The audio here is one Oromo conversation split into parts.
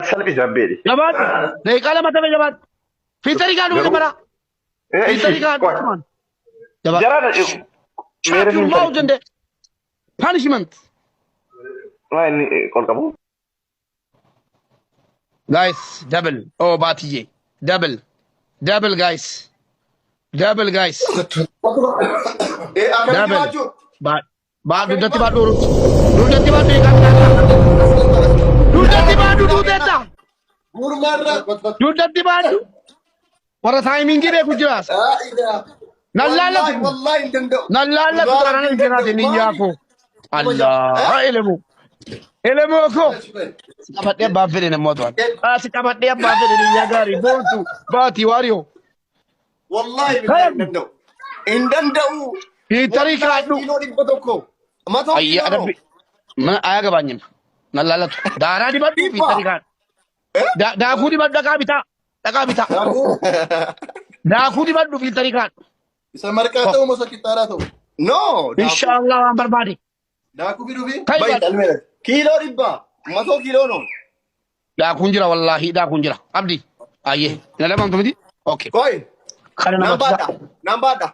salphi jabbeedhi. Jabaat. Deeqaa lama taphee jabaat. Fiiltarii kaa dhufe bara. Fiiltarii kaa dhufe. Jabaat. Jarana Shut your mouth and punishment. Waa inni qol qabu. Guys, double. Oh, Batije. Double. Double, guys. Double, guys. Double. Ba dudatti ba duru. Dudatti ba de kan. Dudatti ba dudetta. Dudatti ba du. Wara timing gi be kujiras. Nallala. Nallala tarana injira de niya ko. Allah, elemu. Elemu ko. Sikapate ba fere ne modwan. Sikapate ba fere ni yagari bontu. Bati wario. Wallahi indandau. Fiiltarii kaa dhufe. Ayya adabbi. Mana aya gabanyam. Nallalatu. Daaraa dibadhu fiiltarii kaa. Daakuu dibadhu dhaqaa bitaa. Dhaqaa bitaa. Daakuu dibadhu fiiltarii kaa. Isa marqaa ta'u masa qixxaaraa ta'u. No. Inshallah waan barbaade. Daakuu biduufi. Kai Kiiloo dhibba. Matoo kiiloo no. Daakuun jira wallahi daakuun jira. Abdi. Ayyee. Ina lamamtu miti? Okay. Koi. Kana nama tusa. Nambaadha.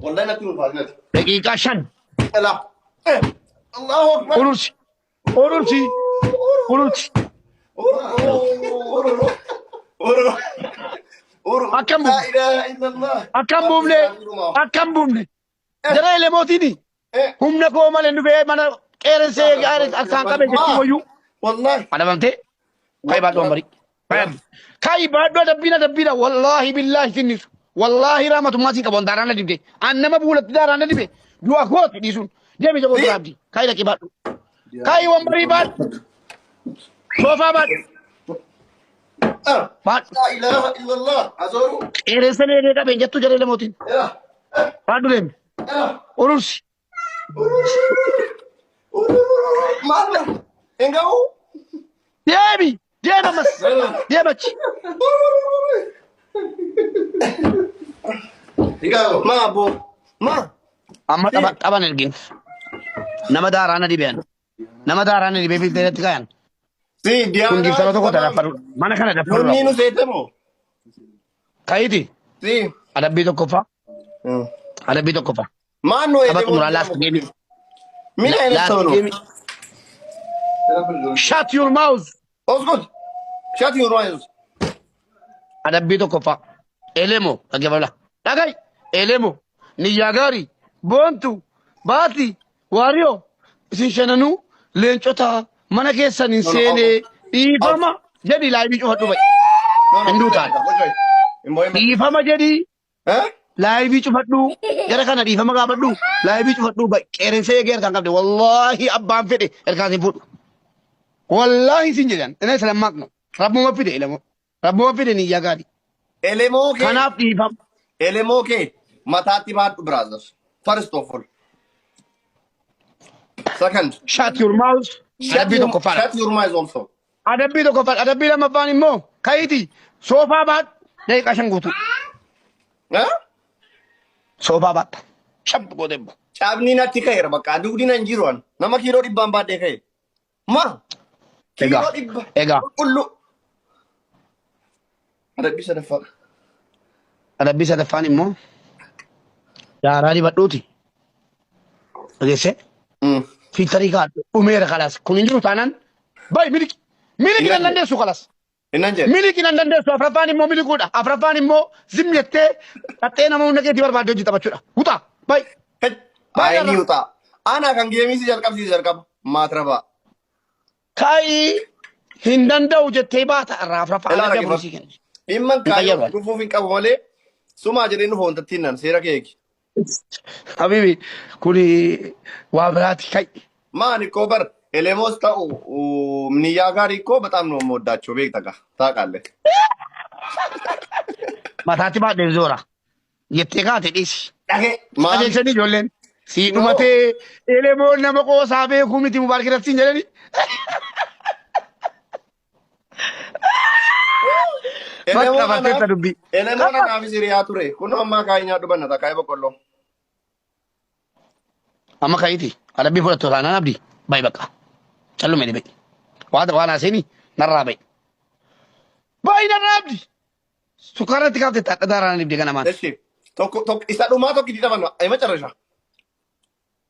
Wallahi natti ulfaati. Daqiiqaa 5. Ela. Allahu akbar. Urursi. Urursi. Urursi. Akkam La ilaha illallah. Akkam buufne. Akkam buufne. Jara elemootini. Humna koo malee dhufee mana qeerensee harkaan qabe jechuun wayyuu. Wallahi. Adabamtee. Kai baadhoo bari. Kai baadhoo dabbina wallahi billahi finnisu. Wallahi rahmatullah si kabon darana dibde. Annama buulat darana dibe. Dua koot disun. Dia bisa bodo abdi. Kai laki baadhoo. Kai wambari baad. Sofa baad. Baad. La ilaha illallah. Azoru. Qeerensee nee qabe jettu jara elemootiin. Baadhu deemi. Urursi. Mana? Engau? Deemi. Deema mas. Deemachi. Ikaw, ma bo. Ma. Amma taban ergin. Nama daarana dibean. Nama daarana dibe fiiltareetti kayan. Si dia. Kun gibsano tokko dafaru. Mana kana dafaru. Ninu seetemo. Kayiti. Si. Adabbii tokko fa. Adabbii tokko fa. Mano Taphatu mura last game. Mina ene Last sono. game. Shut your mouth. Osgood. Shut your mouth. Adabbii tokko fa. Elemo dhaggeeffadha. Dhagai. Elemo. Niyyaa gaarii. Boontu. Baati. Waariyoo. Isin shananuu leencota mana keessan hin seenee dhiifama jedhi laaybii cufadhu ba'i. Hinduu taate. Dhiifama jedhi Eh? laaybii cufadhu. Gara kana dhiifama gaafadhu. Laaybii cufadhu ba'i. Qeerensee eegee harkaan qabde. Wallaahi abbaan fedhe harkaan hin fudhu. Wallaahi sin jedhan. Ina isa lammaaqnu. Rabbuma fide elemo. Rabbuma fide niyyaa gaarii. Elemo ke. Kanaaf dhiifama. Elemo ke. Matati baadhu brothers. First of all. Second. Shut your mouth. Adabbii tokko faadha. Shut your mouth also. Adabbii tokko faadha. Adabbii lammaffaan immoo kayiti soofaa baadhu. Daqiiqaa 5 guutuu. Eh? Soofaa baadha. Shabbu godhebbu. Cabni natti ka'eera bakka dugdina hin jiru an. Nama kiiloo dhibbaan baadhee ka'e. Ma. Kiiloo dhibba. Egaa. Qulqullu. Adabbii sadaffaa. Adabbii sadaffaan immoo daaraa dibadhuuti. Dhageesse? Fiiltarii kaadhu dhumeera kalas. Kun hin jiru taanaan bayi miliki. Miliki nan dandeessu kalas. Innan jedhe. Miliki nan dandeessu afraffaan immoo milikuudha. Afraffaan immoo zim jettee qaxxee nama hunda keetii barbaadde hojii taphachuudha. Wutaa bayi. Baay'ee ni utaa. Ana kan geemisi jalqabsiise jalqaba. Maatirabaa. Kaayii hin danda'u jettee baata irraa afraffaan Ilaala adda kee buusii kenna. Dhimma Hin fayyadu. kaayyoo dhufuuf hin qabu malee sumaa jedhee nu foontattiin nan seera keeki. Habibi kuni waa biraati kai. Maani koo bar elemoos ta'u niyyaa gaarii koo በጣም ነው የምወዳቸው ቤት ታውቃለህ። Mataatti baadhee zoora. Jettee kaate dhiisi. Dhagee maali Adeemsanii ijoolleen si dhumatee elemoon nama qoosaa beekuu miti mubaarak irratti jedhani. Bakka bakkeetta dubbii. elemoon anaafis hiriyaa ture kun ammaa kaayii nyaadhu bannata kaayii boqqolloo. Amma kayiti adabbii fudhattu taanaan abdii bayi bakka. Callume ni bayi. Waan haaseenii narraa bayi. باين الرابدي سكرت كابت تقدران نبدي كنا مان እሺ ቶክ ኢሳዱ ማቶ ኪዲ ደማን አይ መጨረሻ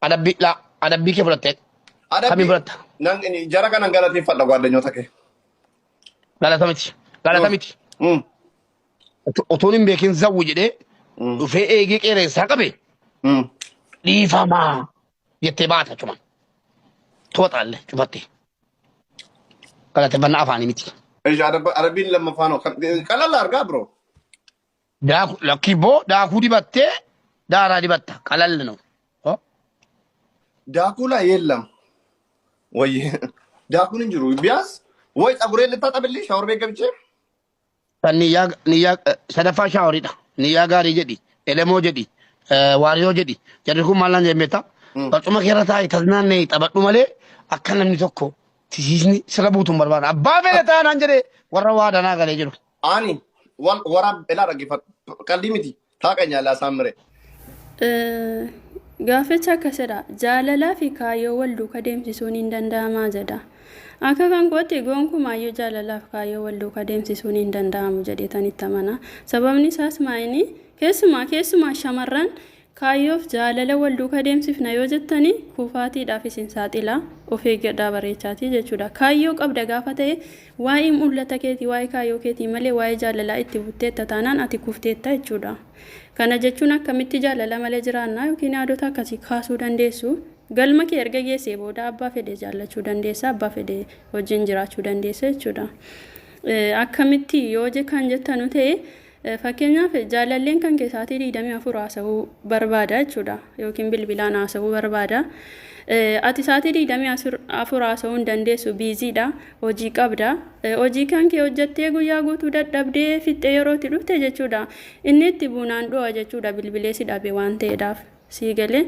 أدبي لا أدبي كيف بلتك አዳቢ كمي بلت ነን ጀራ ከነን ገለቲ ፈለ ጓደኛው ተከ لا تمتي أتوني بيكين زوج ده وفي إيجي كيري ساقبي ليفما يتبعتها كمان توت على شوفتي قال تبنى أفاني متي እሺ አረቢን ለመፋኖ ቀላል አርጋ ብሮ دا لكيبو دا كودي باتة دا رادي باتا قلال نو ዳኩላ የለም ወይ ዳኩን እንጅሩ ቢያስ ወይ ጸጉሬ ልታጠብልኝ ሻወር ቤት ገብቼ نيا سدفا شاوري دا نيا غاري جدي إلمو جدي واريو جدي جدكم مالان جميتا بس ما كيرتا يتزنان ني تبقى مالي أكن نيتوكو تيجي سلبوتهم بربان أبا بيتا نانجري وروا دانا غالي جرو አኒ ወራብ ኤላ ረጊፈት ቀልዲሚቲ ታቀኛላ ሳምሬ Gaaficha akkasidha. Jaalalaa fi kaayyoo wal duukaa deemsisuun hin danda'amaa jedha. Akka kan kootti gonkumaayyuu jaalalaa fi kaayyoo wal duukaa deemsisuun hin danda'amu jedheetanitti amana. Sababni isaas maayini keessumaa shamarran kaayyoof jaalala wal duukaa deemsifna yoo jettani kufaatiidhaaf isin saaxila of eeggadhaa bareechaati jechuudha. Kaayyoo qabda gaafa ta'e waa'ee mul'ata keetii waa'ee kaayyoo keetii malee waa'ee jaalalaa itti butteetta taanaan ati kufteetta jechuudha. Kana jechuun akkamitti jaalala malee jiraannaa yookiin yaadota akkasii kaasuu dandeessu. Galma kee erga geessee booda abbaa fedhe jaallachuu dandeessa, abbaa fedhe wajjin jiraachuu dandeessa jechuudha. Akkamitti yoo kan jettanu ta'e fakkeenyaaf jaalalleen kan keessaatii 24 haasa'uu barbaada jechuudha yookiin bilbilaan haasa'uu barbaada. Ati saatii 24 haasa'uu hin dandeessu biiziidha, hojii qabda. Hojii kan kee hojjettee guyyaa guutuu dadhabdee fixxee yeroo itti dhufte jechuudha. Inni itti bunaan dho'a jechuudha bilbilee si dhabe waan ta'eedhaaf sii galee.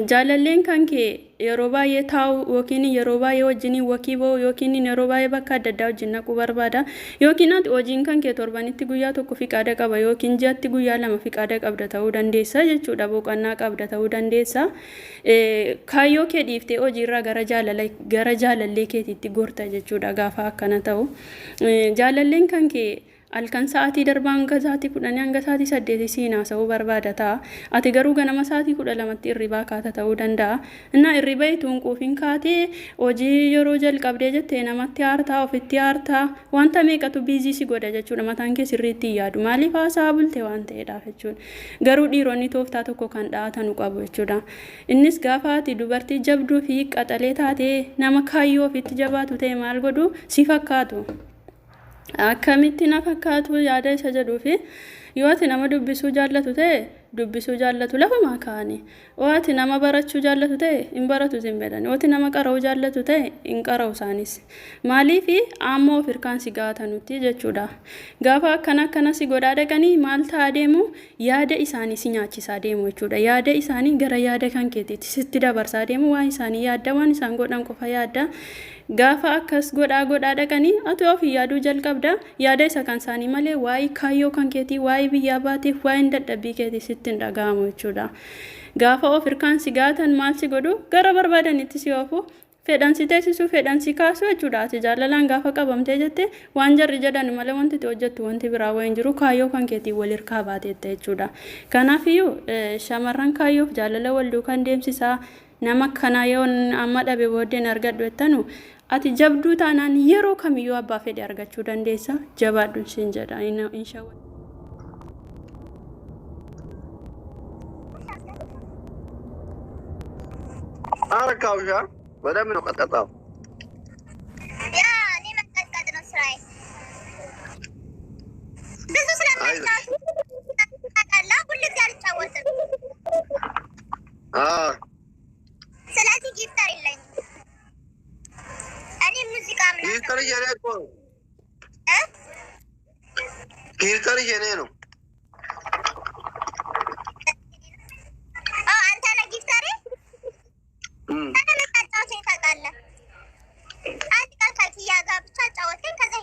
Jaalalleen kan kee yeroo baay'ee taa'u yookiin yeroo baay'ee wajjin wakii ba'u yookiin yeroo baay'ee bakka adda addaa wajjin naquu barbaada yookiin ati hojiin kan kee torbanitti guyyaa tokko fiqaada qaba yookiin ji'atti guyyaa lama fiqaada qabda ta'uu dandeessa jechuudha boqonnaa qabda ta'uu dandeessa. Kaayyoo kee dhiiftee hojiirraa gara jaalallee keetiitti gorta jechuudha gaafa akkana ta'u. Jaalalleen kan kee alkan sa'aatii darbaa hanga sa'aatii 10 hanga sa'aatii 8 siin haasa'uu barbaada ta'a. Ati garuu ganama sa'aatii 12tti irribaa kaata ta'uu danda'a. Innaa irriba ituun quufiin kaatee hojii yeroo jalqabdee jettee namatti aartaa ofitti aartaa wanta meeqatu biizii si godha jechuudha mataan kee sirriitti yaadu. Maaliif haasaa bulte waan ta'eedhaaf jechuudha. Garuu dhiironni tooftaa tokko kan dha'atanu qabu jechuudha. Innis gaafa ati dubartii jabduu fi qaxalee taatee nama kaayyoo ofitti jabaatu ta'e maal godhu si fakkaatu. Akkamitti na fakkaatu yaada isa jedhuufi yoo ati nama dubbisuu jaallatu ta'e dubbisuu jaallatu lafumaa kaa'anii yoo ati nama barachuu jaallatu ta'e hin baratu sin bedhan yoo ati nama qara'uu jaallatu ta'e hin qara'u isaanis maaliifi ammoo of hirkaan si gaatanutti jechuudha. Gaafa akkana si godhaa dhaqanii maal ta'a deemu yaada isaanii si nyaachisaa deemu jechuudha. Yaada isaanii gara yaada kan keetiitti sitti dabarsaa deemu waan isaanii yaadda waan isaan godhan qofa yaadda. Gaafa akkas godhaa dhaqanii ati of yaaduu jalqabda yaada isa kan isaanii malee waa'ee kaayyoo kan keetii waa'ee biyyaa baatiif waa'ee dadhabbii keetii sitti hin dhaga'amu jechuudha. Gaafa of hirkaan si gaatan maal si godhu gara barbaadanitti si oofu fedhan si teessisuu fedhan si kaasu jechuudha. Ati jaalalaan gaafa qabamtee jette waan jarri jedhan malee wanti itti hojjettu wanti biraa wayin jiru kaayyoo kan keetii wal hirkaa baateetta jechuudha. Kanaafiyyuu shamarran kaayyoof jaalala wal duukaan deemsisaa nama kana yoo amma dhabe booddeen argadhu jettanu ati jabduu taanaan yeroo kamiyyuu abbaa fedhe argachuu dandeessa jabaadhuun siin jedha inshallah. አረካውሻ በደምብ ነው ቀጥቀጣው ያ እኔ መቀጥቀጥ ነው ስራዬ። ብዙ ስለማይታወቅ ሁሉ ጊዜ አልጫወትም። ስለዚህ ጊፍተር የለኝም። እኔ ሙዚቃ ምናምን ጊፍተር የኔ እኮ ጊፍተር የኔ ነው። አንተ ነህ ጊፍተሬ? ታውቃለህ? አንድ ቀን ከኪያ ጋር ብቻ ጫወትከኝ ከዛ